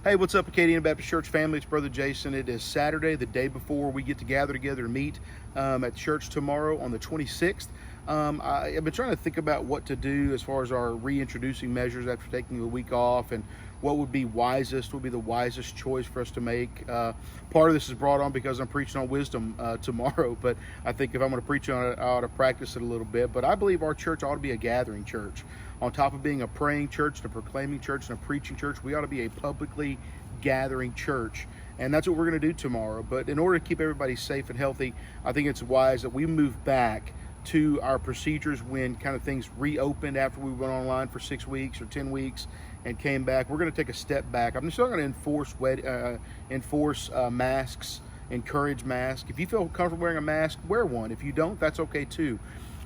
Hey, what's up, Acadiana Baptist Church family? It's Brother Jason. It is Saturday, the day before we get to gather together to meet at church tomorrow on the 26th. I've been trying to think about what to do as far as our reintroducing measures after taking a week off, and what would be the wisest choice for us to make. Part of this is brought on because I'm preaching on wisdom tomorrow, but I think if I'm going to preach on it, I ought to practice it a little bit. But I believe our church ought to be a gathering church. On top of being a praying church, and a proclaiming church, and a preaching church, we ought to be a publicly gathering church. And that's what we're going to do tomorrow. But in order to keep everybody safe and healthy, I think it's wise that we move back to our procedures when kind of things reopened after we went online for 6 weeks or 10 weeks and came back. We're going to take a step back. I'm still going to enforce masks, encourage masks. If you feel comfortable wearing a mask, wear one. If you don't, that's okay too.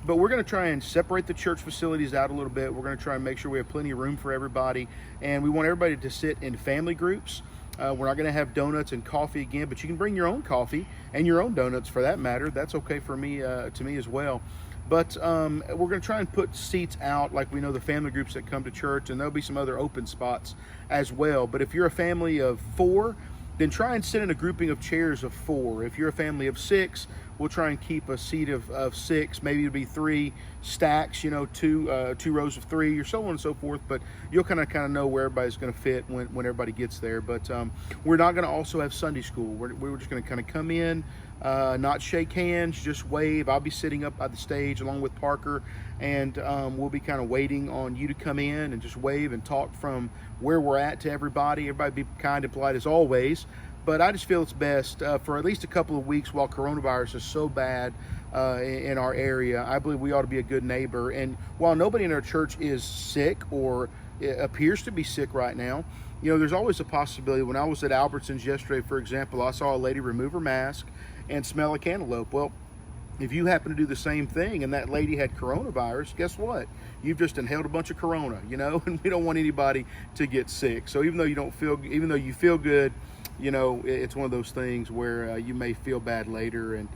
But we're going to try and separate the church facilities out a little bit. We're going to try and make sure we have plenty of room for everybody. And we want everybody to sit in family groups. We're not going to have donuts and coffee again, but you can bring your own coffee and your own donuts for that matter. That's okay for me, to me as well. But we're going to try and put seats out like we know the family groups that come to church, and there'll be some other open spots as well. But if you're a family of 4, then try and sit in a grouping of chairs of 4. If you're a family of 6, we'll try and keep a seat of 6. Maybe it'll be 3 stacks, two rows of 3, or so on and so forth. But you'll kind of know where everybody's going to fit when everybody gets there. But we're not going to also have Sunday school. We're just going to kind of come in, not shake hands, just wave. I'll be sitting up by the stage along with Parker, and we'll be kind of waiting on you to come in and just wave and talk from where we're at to everybody. Everybody be kind and polite as always. But I just feel it's best for at least a couple of weeks while coronavirus is so bad in our area. I believe we ought to be a good neighbor. And while nobody in our church is sick or appears to be sick right now, there's always a possibility. When I was at Albertsons yesterday, for example, I saw a lady remove her mask and smell a cantaloupe. Well, if you happen to do the same thing and that lady had coronavirus, guess what? You've just inhaled a bunch of corona, and we don't want anybody to get sick. So even though you feel good, it's one of those things where you may feel bad later and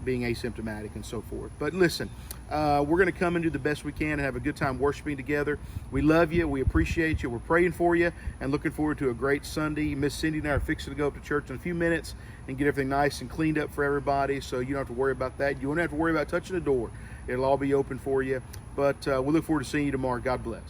being asymptomatic and so forth. But listen, we're going to come and do the best we can and have a good time worshiping together. We love you. We appreciate you. We're praying for you and looking forward to a great Sunday. Miss Cindy and I are fixing to go up to church in a few minutes and get everything nice and cleaned up for everybody, so you don't have to worry about that. You won't have to worry about touching the door. It'll all be open for you. But we look forward to seeing you tomorrow. God bless.